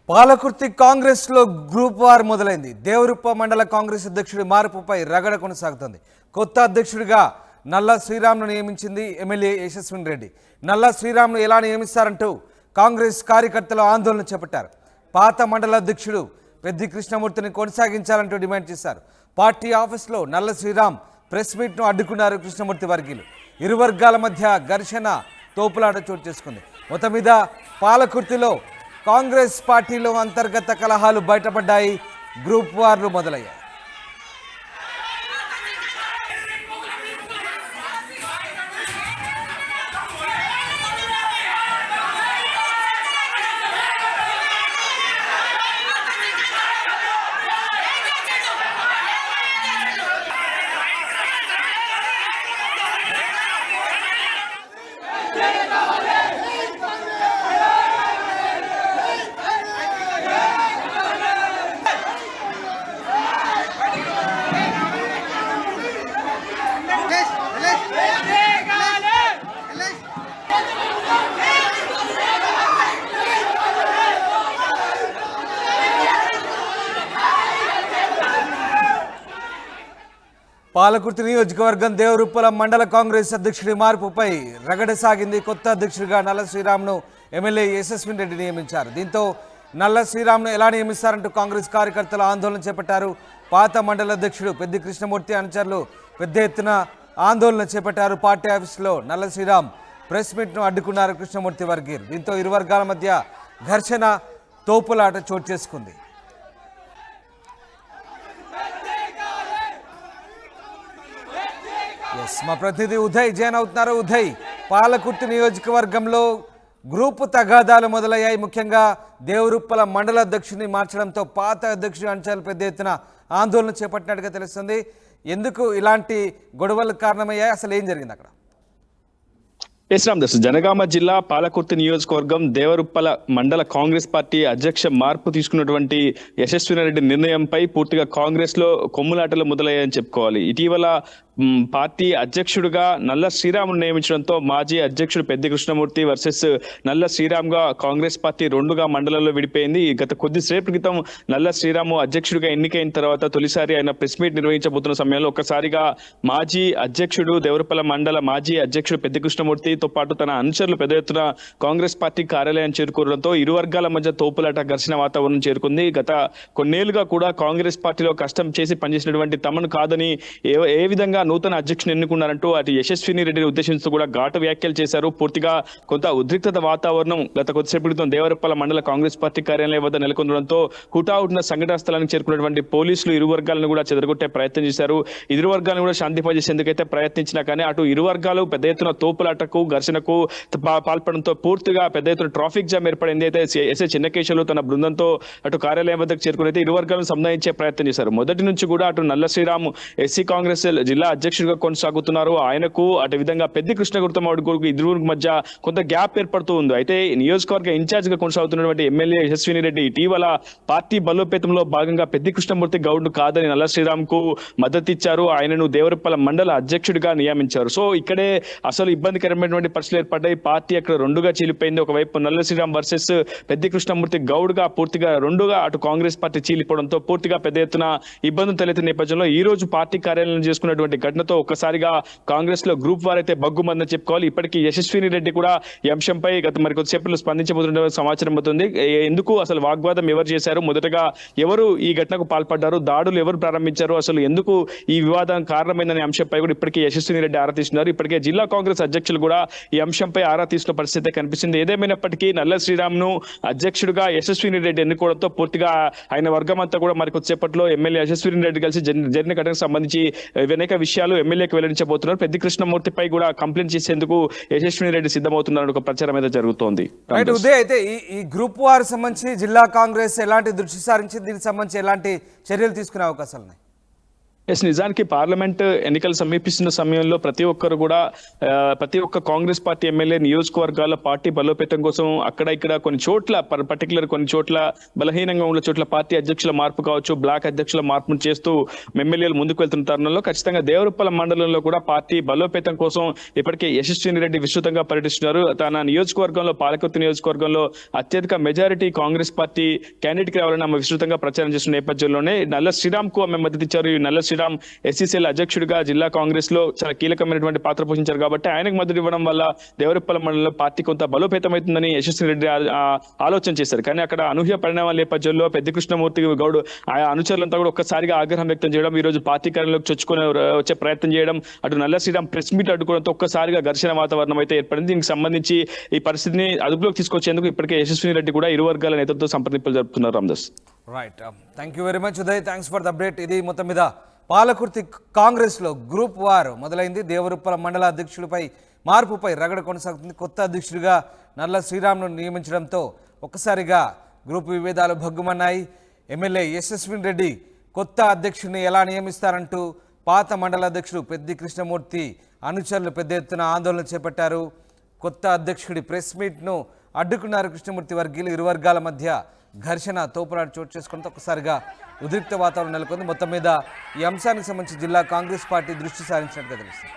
పాలకుర్తి కాంగ్రెస్ లో group war మొదలైంది. దేవరుప్ప మండల కాంగ్రెస్ అధ్యక్షుడి మార్పుపై రగడ కొనసాగుతోంది. కొత్త అధ్యక్షుడిగా నల్ల శ్రీరామ్ను నియమించింది ఎమ్మెల్యే యశస్విని రెడ్డి. నల్ల శ్రీరామ్ను ఎలా నియమిస్తారంటూ కాంగ్రెస్ కార్యకర్తలు ఆందోళన చేపట్టారు. పాత మండల అధ్యక్షుడు పెద్ది కృష్ణమూర్తిని కొనసాగించాలంటూ డిమాండ్ చేశారు. పార్టీ ఆఫీస్లో నల్ల శ్రీరామ్ ప్రెస్ మీట్ను అడ్డుకున్నారు కృష్ణమూర్తి వర్గీయులు. ఇరు వర్గాల మధ్య ఘర్షణ, తోపులాట చోటు చేసుకుంది. మొత్తం మీద పాలకుర్తిలో కాంగ్రెస్ పార్టీలో అంతర్గత కలహాలు బయటపడ్డాయి. గ్రూప్ వార్లు మొదలయ్యాయి. పాలకుర్తి నియోజకవర్గం దేవరుప్పల మండల కాంగ్రెస్ అధ్యక్షుడి మార్పుపై రగడ సాగింది. కొత్త అధ్యక్షుడిగా నల్ల శ్రీరామ్ను ఎమ్మెల్యే యశస్విని రెడ్డి నియమించారు. దీంతో నల్ల శ్రీరామ్ను ఎలా నియమిస్తారంటూ కాంగ్రెస్ కార్యకర్తలు ఆందోళన చేపట్టారు. పాత మండల అధ్యక్షుడు పెద్ది కృష్ణమూర్తి అనుచరులు పెద్ద ఎత్తున ఆందోళన చేపట్టారు. పార్టీ ఆఫీసులో నల్ల శ్రీరామ్ ప్రెస్ మీట్ను అడ్డుకున్నారు కృష్ణమూర్తి వర్గీయులు. దీంతో ఇరు వర్గాల మధ్య ఘర్షణ, తోపులాట చోటు చేసుకుంది. మా ప్రతినిధి ఉదయ్ జైన్ అవుతున్నారు. ఉదయ్, పాలకుర్తి నియోజకవర్గంలో గ్రూపు తగాదాలు మొదలయ్యాయి. ముఖ్యంగా దేవరుప్పల మండల అధ్యక్షుడిని మార్చడంతో పాత అధ్యక్షుడి అంశాలు పెద్ద ఎత్తున ఆందోళన చేపట్టినట్టుగా తెలుస్తుంది. ఎందుకు ఇలాంటి గొడవలు కారణమయ్యాయి? అసలు ఏం జరిగింది అక్కడ? జనగామ జిల్లా పాలకుర్తి నియోజకవర్గం దేవరుప్పల మండల కాంగ్రెస్ పార్టీ అధ్యక్ష మార్పు తీసుకున్నటువంటి యశస్విని రెడ్డి నిర్ణయంపై పూర్తిగా కాంగ్రెస్ లో కొమ్ములాటలు మొదలయ్యాయని చెప్పుకోవాలి. ఇటీవల పార్టీ అధ్యక్షుడిగా నల్ల శ్రీరామును నియమించడంతో మాజీ అధ్యక్షుడు పెద్ది కృష్ణమూర్తి వర్సెస్ నల్ల శ్రీరామ్ గా కాంగ్రెస్ పార్టీ రెండుగా మండలంలో విడిపోయింది. గత కొద్దిసేపు క్రితం నల్ల శ్రీరాము అధ్యక్షుడిగా ఎన్నికైన తర్వాత తొలిసారి ఆయన ప్రెస్ మీట్ నిర్వహించబోతున్న సమయంలో ఒక్కసారిగా మాజీ అధ్యక్షుడు దేవరుప్పల మండల మాజీ అధ్యక్షుడు పెద్ది కృష్ణమూర్తితో పాటు తన అనుచరులు పెద్ద ఎత్తున కాంగ్రెస్ పార్టీ కార్యాలయం చేరుకోవడంతో ఇరు వర్గాల మధ్య తోపులాట, ఘర్షణ వాతావరణం చేరుకుంది. గత కొన్నేళ్లుగా కూడా కాంగ్రెస్ పార్టీలో కష్టం చేసి పనిచేసినటువంటి తమను కాదని ఏ విధంగా నూతన అధ్యక్షుని ఎన్నుకున్నారంటూ అటు యశస్విని రెడ్డిని ఉద్దేశిస్తూ కూడా ఘాటు వ్యాఖ్యలు చేశారు. పూర్తిగా కొంత ఉద్రిక్తత వాతావరణం గత కొద్దిసేపు క్రితం దేవరుప్పల మండల కాంగ్రెస్ పార్టీ కార్యాలయం వద్ద నెలకొనడంతో హుటాహుటిన సంఘటన స్థలానికి చేరుకున్నటువంటి పోలీసులు ఇరు వర్గాలను కూడా చెదరగొట్టే ప్రయత్నం చేశారు. ఇరు వర్గాలను కూడా శాంతింపజేసేందుకైతే ప్రయత్నించినా కానీ అటు ఇరు వర్గాలు పెద్ద ఎత్తున తోపులాటకు, ఘర్షణకు పాల్పడంతో పూర్తిగా పెద్ద ఎత్తున ట్రాఫిక్ జామ్ ఏర్పడింది. అయితే ఎస్ఐ చిన్నకేశవులు తన బృందంతో అటు కార్యాలయం వద్దకు చేరుకుని అయితే ఇరు వర్గాలను సంధానించే ప్రయత్నం చేశారు. మొదటి నుంచి కూడా అటు నల్ల శ్రీరామ్ ఎస్సీ కాంగ్రెస్ జిల్లా అధ్యక్షుడిగా కొనసాగుతున్నారు. ఆయనకు అటు విధంగా పెద్ది కృష్ణమూర్తి కొడుకు ఇద్దరు మధ్య కొంత గ్యాప్ ఏర్పడుతూ ఉంది. అయితే నియోజకవర్గ ఇన్ఛార్జ్ గా కొనసాగుతున్నటువంటి ఎమ్మెల్యే యశస్విని రెడ్డి ఇటీవల పార్టీ బలోపేతంలో భాగంగా పెద్ది కృష్ణమూర్తి గౌడ్ను కాదని నల్ల శ్రీరామ్ కు మద్దతు ఇచ్చారు. ఆయనను దేవరుప్పల మండల అధ్యక్షుడిగా నియమించారు. సో ఇక్కడే అసలు ఇబ్బందికరమైనటువంటి పరిస్థితులు ఏర్పడ్డాయి. పార్టీ అక్కడ రెండుగా చీలిపోయింది. ఒకవైపు నల్ల శ్రీరామ్ వర్సెస్ పెద్ది కృష్ణమూర్తి గౌడ్ గా పూర్తిగా రెండుగా అటు కాంగ్రెస్ పార్టీ చీలిపోవడంతో పూర్తిగా పెద్ద ఎత్తున ఇబ్బందులు తలెత్తిన నేపథ్యంలో ఈ రోజు పార్టీ కార్యాలయం చేసుకున్నటువంటి ఘటనతో ఒక్కసారిగా కాంగ్రెస్ లో గ్రూప్ వార్ అయితే బగ్గుమందని చెప్పుకోవాలి. ఇప్పటికీ యశస్విని రెడ్డి కూడా ఈ అంశంపై గత మరి కొద్దిసేపట్లో స్పందించబోతున్న సమాచారం అవుతుంది. ఎందుకు అసలు వాగ్వాదం ఎవరు చేశారు, మొదటగా ఎవరు ఈ ఘటనకు పాల్పడ్డారు, దాడులు ఎవరు ప్రారంభించారు, అసలు ఎందుకు ఈ వివాదం కారణమైందనే అంశంపై కూడా ఇప్పటికే యశస్విని రెడ్డి ఆరా తీస్తున్నారు. ఇప్పటికే జిల్లా కాంగ్రెస్ అధ్యక్షులు కూడా ఈ అంశంపై ఆరా తీసిన పరిస్థితి కనిపిస్తుంది. ఏదేమైనప్పటికీ నల్ల శ్రీరామ్ ను అధ్యక్షుడిగా యశస్విని రెడ్డి ఎన్నుకోవడంతో పూర్తిగా ఆయన వర్గం అంతా కూడా మరి కొద్దిసేపట్లో ఎమ్మెల్యే యశస్విని రెడ్డి కలిసి జరిగిన ఘటనకు సంబంధించి అనేక విషయాలు ఎమ్మెల్యేకి వెల్లడించబోతున్నారు. పెద్ది కృష్ణమూర్తిపై కూడా కంప్లైంట్ చేసేందుకు యశస్విని రెడ్డి సిద్ధమవుతున్నారని ఒక ప్రచారం అయితే జరుగుతోంది. అయితే ఈ గ్రూప్ వార్ సంబంధించి జిల్లా కాంగ్రెస్ ఎలాంటి దృష్టి సారించి దీనికి సంబంధించి ఎలాంటి చర్యలు తీసుకునే అవకాశాలు ఉన్నాయి? ఎస్, నిజానికి పార్లమెంట్ ఎన్నికలు సమీపిస్తున్న సమయంలో ప్రతి ఒక్కరు కూడా ప్రతి ఒక్క కాంగ్రెస్ పార్టీ ఎమ్మెల్యే నియోజకవర్గాల పార్టీ బలోపేతం కోసం అక్కడ ఇక్కడ కొన్ని చోట్ల పర్టికులర్ కొన్ని చోట్ల బలహీనంగా ఉన్న చోట్ల పార్టీ అధ్యక్షుల మార్పు కావచ్చు, బ్లాక్ అధ్యక్షుల మార్పును చేస్తూ ఎమ్మెల్యేలు ముందుకు వెళ్తున్న తరుణంలో ఖచ్చితంగా దేవరుప్పల మండలంలో కూడా పార్టీ బలోపేతం కోసం ఇప్పటికే యశస్విని రెడ్డి విస్తృతంగా పర్యటిస్తున్నారు. తన నియోజకవర్గంలో పాలకుర్తి నియోజకవర్గంలో అత్యధిక మెజారిటీ కాంగ్రెస్ పార్టీ క్యాండిడేట్ కి రావాలని ఆమె విస్తృతంగా ప్రచారం చేస్తున్న నేపథ్యంలోనే నల్ల శ్రీరామ్ కు ఆమె మద్దతు ఇచ్చారు. ఈ నల్ల శ్రీరామ్ ఎస్సీసీఎల్ అధ్యక్షుడిగా జిల్లా కాంగ్రెస్ లో చాలా కీలకమైనటువంటి పాత్ర పోషించారు కాబట్టి ఆయనకు మద్దతు ఇవ్వడం వల్ల దేవరుప్పల మండలంలో పార్టీ కొంత బలోపేతమవుతుందని యశస్వి రెడ్డి ఆలోచన చేశారు. కానీ అక్కడ అనూహ్య పరిణామాల నేపథ్యంలో పెద్ద కృష్ణమూర్తి గౌడ్ ఆ అనుచరులంతా కూడా ఒక్కసారిగా ఆగ్రహం వ్యక్తం చేయడం, ఈ రోజు పార్టీ కార్యాలయంలోకి చొచ్చుకొని వచ్చే ప్రయత్నం చేయడం, అటు నల్ల శ్రీరామ్ ప్రెస్ మీట్ అడ్డుకోవడంతో ఒక్కసారిగా ఘర్షణ వాతావరణం అయితే ఏర్పడింది. దీనికి సంబంధించి ఈ పరిస్థితిని అదుపులోకి తీసుకొచ్చేందుకు ఇప్పటికే యశస్వి రెడ్డి కూడా ఇరు వర్గాల నేతలతో సంప్రదింపులు జరుపుతున్నారు. Ramadas, right, thank you very much Uday, thanks for the update. ఇది మొత్తం మీద పాలకుర్తి కాంగ్రెస్లో గ్రూప్ వార్ మొదలైంది. దేవరుప్పల మండల అధ్యక్షుడిపై మార్పుపై రగడ కొనసాగుతుంది. కొత్త అధ్యక్షుడిగా నల్ల శ్రీరామ్ను నియమించడంతో ఒక్కసారిగా గ్రూప్ విభేదాలు భగ్గుమన్నాయి. ఎమ్మెల్యే యశస్విని రెడ్డి కొత్త అధ్యక్షుడిని ఎలా నియమిస్తారంటూ పాత మండల అధ్యక్షుడు పెద్ది కృష్ణమూర్తి అనుచరులు పెద్ద ఎత్తున ఆందోళన చేపట్టారు. కొత్త అధ్యక్షుడి ప్రెస్ మీట్ను అడ్డుకున్నారు కృష్ణమూర్తి వర్గీయులు. ఇరు వర్గాల మధ్య ఘర్షణ తోపులాట చోటు చేసుకుంటూ ఒక్కసారిగా ఉద్రిక్త వాతావరణం నెలకొంది. మొత్తం మీద ఈ అంశానికి సంబంధించి జిల్లా కాంగ్రెస్ పార్టీ దృష్టి సారించినట్టుగా తెలుస్తుంది.